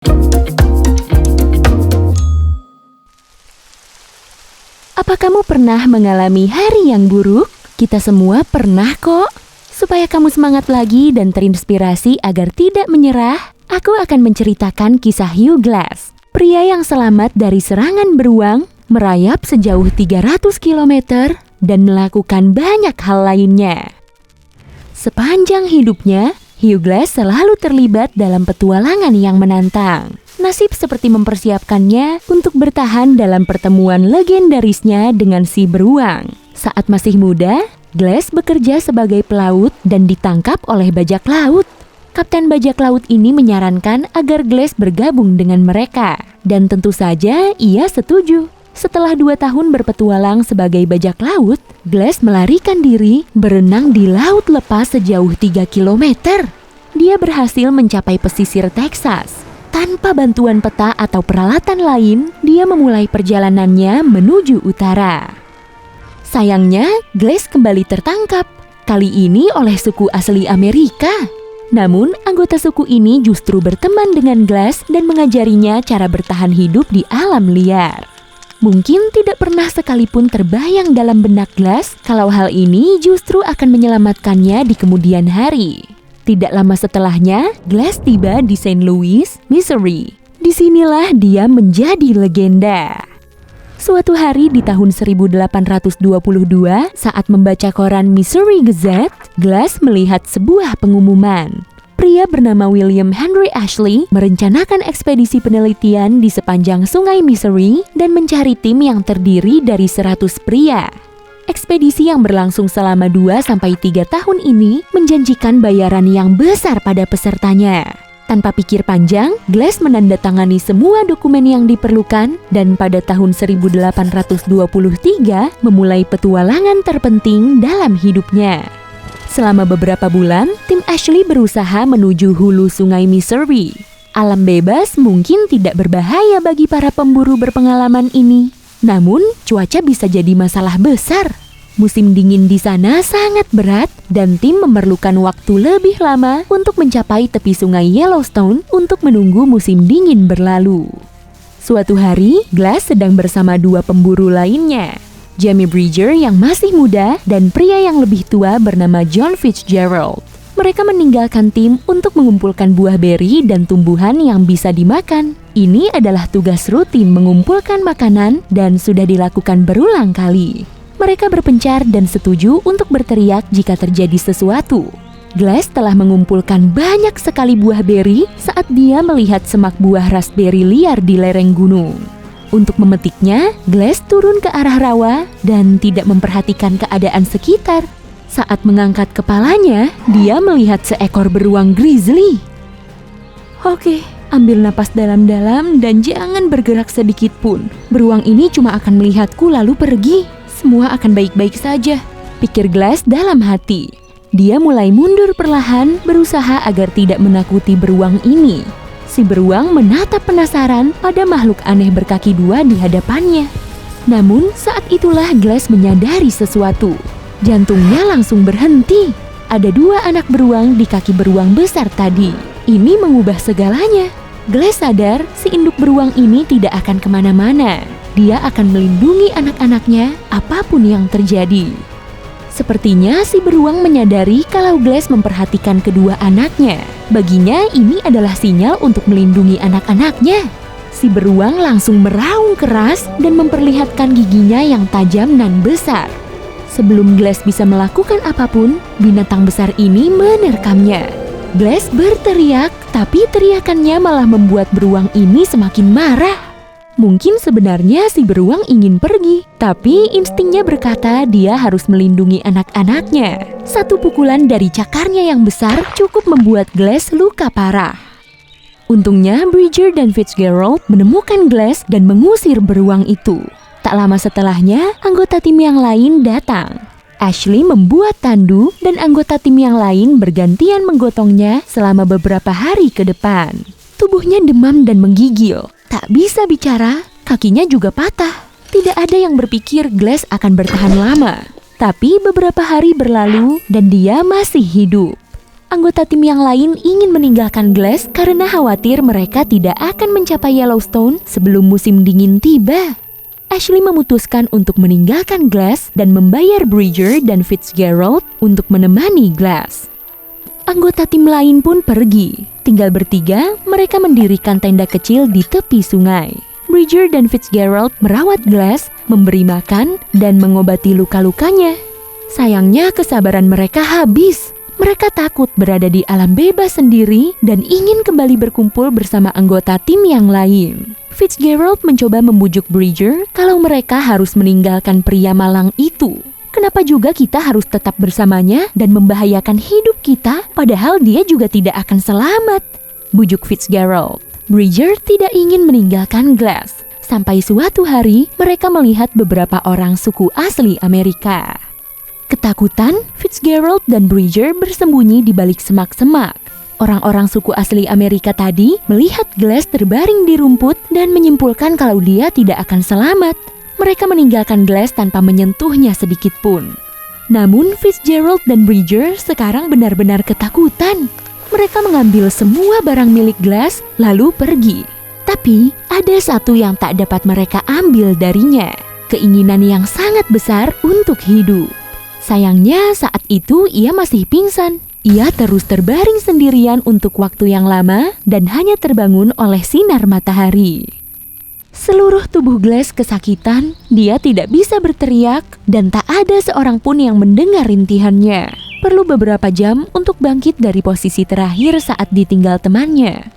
Apa kamu pernah mengalami hari yang buruk? Kita semua pernah kok. Supaya kamu semangat lagi dan terinspirasi agar tidak menyerah, aku akan menceritakan kisah Hugh Glass, pria yang selamat dari serangan beruang, merayap sejauh 300 km, dan melakukan banyak hal lainnya. Sepanjang hidupnya, Hugh Glass selalu terlibat dalam petualangan yang menantang. Nasib seperti mempersiapkannya untuk bertahan dalam pertemuan legendarisnya dengan si beruang. Saat masih muda, Glass bekerja sebagai pelaut dan ditangkap oleh bajak laut. Kapten bajak laut ini menyarankan agar Glass bergabung dengan mereka. Dan tentu saja ia setuju. Setelah 2 tahun berpetualang sebagai bajak laut, Glass melarikan diri berenang di laut lepas sejauh 3 km. Dia berhasil mencapai pesisir Texas. Tanpa bantuan peta atau peralatan lain, dia memulai perjalanannya menuju utara. Sayangnya, Glass kembali tertangkap, kali ini oleh suku asli Amerika. Namun, anggota suku ini justru berteman dengan Glass dan mengajarinya cara bertahan hidup di alam liar. Mungkin tidak pernah sekalipun terbayang dalam benak Glass kalau hal ini justru akan menyelamatkannya di kemudian hari. Tidak lama setelahnya, Glass tiba di St. Louis, Missouri. Disinilah dia menjadi legenda. Suatu hari di tahun 1822, saat membaca koran Missouri Gazette, Glass melihat sebuah pengumuman. Pria bernama William Henry Ashley merencanakan ekspedisi penelitian di sepanjang sungai Missouri dan mencari tim yang terdiri dari 100 pria. Ekspedisi yang berlangsung selama 2-3 tahun ini menjanjikan bayaran yang besar pada pesertanya. Tanpa pikir panjang, Glass menandatangani semua dokumen yang diperlukan dan pada tahun 1823 memulai petualangan terpenting dalam hidupnya. Selama beberapa bulan, tim Ashley berusaha menuju hulu sungai Missouri. Alam bebas mungkin tidak berbahaya bagi para pemburu berpengalaman ini. Namun, cuaca bisa jadi masalah besar. Musim dingin di sana sangat berat dan tim memerlukan waktu lebih lama untuk mencapai tepi sungai Yellowstone untuk menunggu musim dingin berlalu. Suatu hari, Glass sedang bersama 2 pemburu lainnya, Jamie Bridger yang masih muda dan pria yang lebih tua bernama John Fitzgerald. Mereka meninggalkan tim untuk mengumpulkan buah beri dan tumbuhan yang bisa dimakan. Ini adalah tugas rutin mengumpulkan makanan dan sudah dilakukan berulang kali. Mereka berpencar dan setuju untuk berteriak jika terjadi sesuatu. Glass telah mengumpulkan banyak sekali buah beri saat dia melihat semak buah raspberry liar di lereng gunung. Untuk memetiknya, Glass turun ke arah rawa dan tidak memperhatikan keadaan sekitar. Saat mengangkat kepalanya, dia melihat seekor beruang grizzly. Oke, ambil napas dalam-dalam dan jangan bergerak sedikit pun. Beruang ini cuma akan melihatku lalu pergi. Semua akan baik-baik saja, pikir Glass dalam hati. Dia mulai mundur perlahan, berusaha agar tidak menakuti beruang ini. Si beruang menatap penasaran pada makhluk aneh berkaki 2 di hadapannya. Namun, saat itulah Glass menyadari sesuatu. Jantungnya langsung berhenti. Ada 2 anak beruang di kaki beruang besar tadi. Ini mengubah segalanya. Glass sadar si induk beruang ini tidak akan kemana-mana. Dia akan melindungi anak-anaknya apapun yang terjadi. Sepertinya si beruang menyadari kalau Glass memperhatikan kedua anaknya. Baginya ini adalah sinyal untuk melindungi anak-anaknya. Si beruang langsung meraung keras dan memperlihatkan giginya yang tajam dan besar. Sebelum Glass bisa melakukan apapun, binatang besar ini menerkamnya. Glass berteriak, tapi teriakannya malah membuat beruang ini semakin marah. Mungkin sebenarnya si beruang ingin pergi, tapi instingnya berkata dia harus melindungi anak-anaknya. Satu pukulan dari cakarnya yang besar cukup membuat Glass luka parah. Untungnya, Bridger dan Fitzgerald menemukan Glass dan mengusir beruang itu. Tak lama setelahnya, anggota tim yang lain datang. Ashley membuat tandu dan anggota tim yang lain bergantian menggotongnya selama beberapa hari ke depan. Tubuhnya demam dan menggigil. Tak bisa bicara, kakinya juga patah. Tidak ada yang berpikir Glass akan bertahan lama. Tapi beberapa hari berlalu dan dia masih hidup. Anggota tim yang lain ingin meninggalkan Glass karena khawatir mereka tidak akan mencapai Yellowstone sebelum musim dingin tiba. Ashley memutuskan untuk meninggalkan Glass dan membayar Bridger dan Fitzgerald untuk menemani Glass. Anggota tim lain pun pergi. Tinggal bertiga, mereka mendirikan tenda kecil di tepi sungai. Bridger dan Fitzgerald merawat Glass, memberi makan, dan mengobati luka-lukanya. Sayangnya kesabaran mereka habis. Mereka takut berada di alam bebas sendiri dan ingin kembali berkumpul bersama anggota tim yang lain. Fitzgerald mencoba membujuk Bridger kalau mereka harus meninggalkan pria malang itu. Kenapa juga kita harus tetap bersamanya dan membahayakan hidup kita padahal dia juga tidak akan selamat? Bujuk Fitzgerald. Bridger tidak ingin meninggalkan Glass. Sampai suatu hari mereka melihat beberapa orang suku asli Amerika. Ketakutan, Fitzgerald dan Bridger bersembunyi di balik semak-semak. Orang-orang suku asli Amerika tadi melihat Glass terbaring di rumput dan menyimpulkan kalau dia tidak akan selamat. Mereka meninggalkan Glass tanpa menyentuhnya sedikit pun. Namun Fitzgerald dan Bridger sekarang benar-benar ketakutan. Mereka mengambil semua barang milik Glass lalu pergi. Tapi ada satu yang tak dapat mereka ambil darinya, keinginan yang sangat besar untuk hidup. Sayangnya saat itu ia masih pingsan. Ia terus terbaring sendirian untuk waktu yang lama dan hanya terbangun oleh sinar matahari. Seluruh tubuh Glass kesakitan, dia tidak bisa berteriak dan tak ada seorang pun yang mendengar rintihannya. Perlu beberapa jam untuk bangkit dari posisi terakhir saat ditinggal temannya.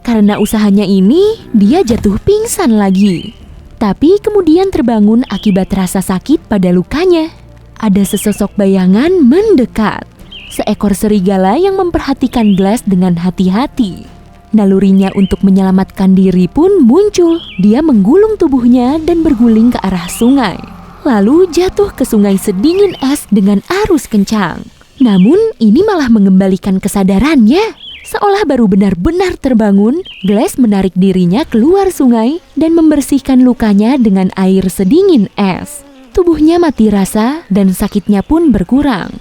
Karena usahanya ini, dia jatuh pingsan lagi. Tapi kemudian terbangun akibat rasa sakit pada lukanya. Ada sesosok bayangan mendekat. Seekor serigala yang memperhatikan Glass dengan hati-hati. Nalurinya untuk menyelamatkan diri pun muncul. Dia menggulung tubuhnya dan berguling ke arah sungai. Lalu jatuh ke sungai sedingin es dengan arus kencang. Namun ini malah mengembalikan kesadarannya. Seolah baru benar-benar terbangun, Glass menarik dirinya keluar sungai dan membersihkan lukanya dengan air sedingin es. Tubuhnya mati rasa dan sakitnya pun berkurang.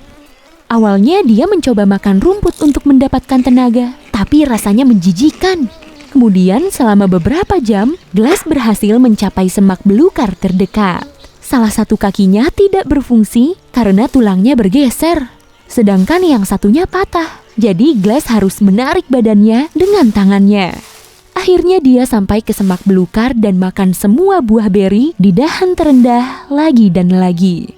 Awalnya dia mencoba makan rumput untuk mendapatkan tenaga, tapi rasanya menjijikan. Kemudian selama beberapa jam, Glass berhasil mencapai semak belukar terdekat. Salah satu kakinya tidak berfungsi karena tulangnya bergeser. Sedangkan yang satunya patah, jadi Glass harus menarik badannya dengan tangannya. Akhirnya dia sampai ke semak belukar dan makan semua buah beri di dahan terendah lagi dan lagi.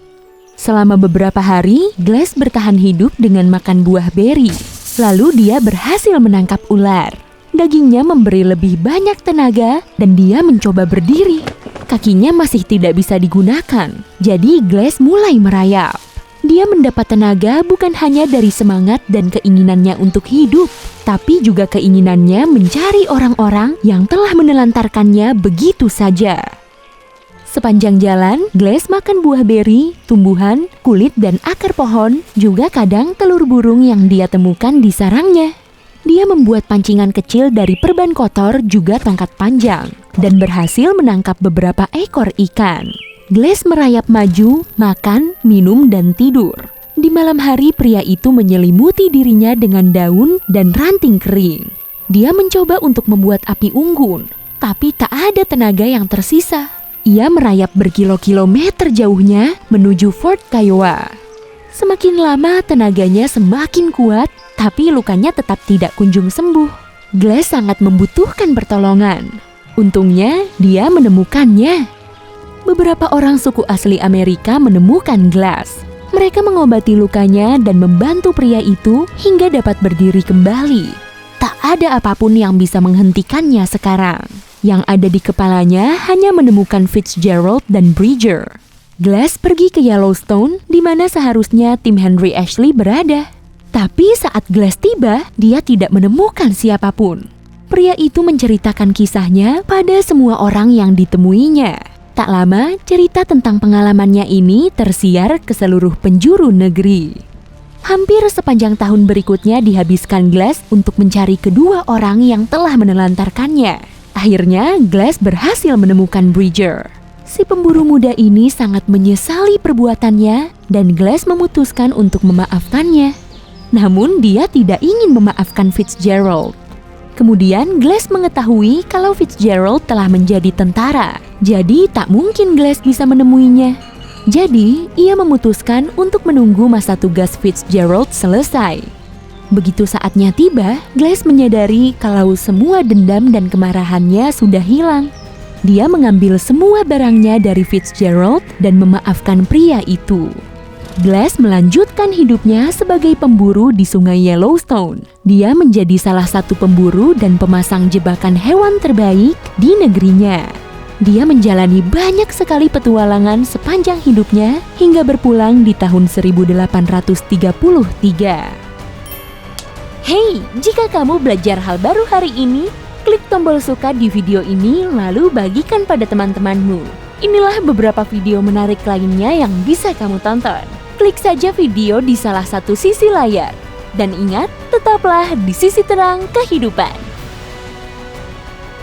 Selama beberapa hari, Glass bertahan hidup dengan makan buah beri. Lalu dia berhasil menangkap ular. Dagingnya memberi lebih banyak tenaga dan dia mencoba berdiri. Kakinya masih tidak bisa digunakan, jadi Glass mulai merayap. Dia mendapat tenaga bukan hanya dari semangat dan keinginannya untuk hidup, tapi juga keinginannya mencari orang-orang yang telah menelantarkannya begitu saja. Sepanjang jalan, Glass makan buah beri, tumbuhan, kulit dan akar pohon, juga kadang telur burung yang dia temukan di sarangnya. Dia membuat pancingan kecil dari perban kotor juga tongkat panjang, dan berhasil menangkap beberapa ekor ikan. Glass merayap maju, makan, minum, dan tidur. Di malam hari pria itu menyelimuti dirinya dengan daun dan ranting kering. Dia mencoba untuk membuat api unggun, tapi tak ada tenaga yang tersisa. Ia merayap berkilo-kilometer jauhnya menuju Fort Kiowa. Semakin lama tenaganya semakin kuat, tapi lukanya tetap tidak kunjung sembuh. Glass sangat membutuhkan pertolongan. Untungnya dia menemukannya. Beberapa orang suku asli Amerika menemukan Glass. Mereka mengobati lukanya dan membantu pria itu hingga dapat berdiri kembali. Tak ada apapun yang bisa menghentikannya sekarang. Yang ada di kepalanya hanya menemukan Fitzgerald dan Bridger. Glass pergi ke Yellowstone, di mana seharusnya tim Henry Ashley berada. Tapi saat Glass tiba, dia tidak menemukan siapapun. Pria itu menceritakan kisahnya pada semua orang yang ditemuinya. Tak lama, cerita tentang pengalamannya ini tersiar ke seluruh penjuru negeri. Hampir sepanjang tahun berikutnya dihabiskan Glass untuk mencari kedua orang yang telah menelantarkannya. Akhirnya, Glass berhasil menemukan Bridger. Si pemburu muda ini sangat menyesali perbuatannya dan Glass memutuskan untuk memaafkannya. Namun dia tidak ingin memaafkan Fitzgerald. Kemudian Glass mengetahui kalau Fitzgerald telah menjadi tentara, jadi tak mungkin Glass bisa menemuinya. Jadi, ia memutuskan untuk menunggu masa tugas Fitzgerald selesai. Begitu saatnya tiba, Glass menyadari kalau semua dendam dan kemarahannya sudah hilang. Dia mengambil semua barangnya dari Fitzgerald dan memaafkan pria itu. Glass melanjutkan hidupnya sebagai pemburu di Sungai Yellowstone. Dia menjadi salah satu pemburu dan pemasang jebakan hewan terbaik di negerinya. Dia menjalani banyak sekali petualangan sepanjang hidupnya hingga berpulang di tahun 1833. Hey, jika kamu belajar hal baru hari ini, klik tombol suka di video ini lalu bagikan pada teman-temanmu. Inilah beberapa video menarik lainnya yang bisa kamu tonton. Klik saja video di salah satu sisi layar. Dan ingat, tetaplah di sisi terang kehidupan.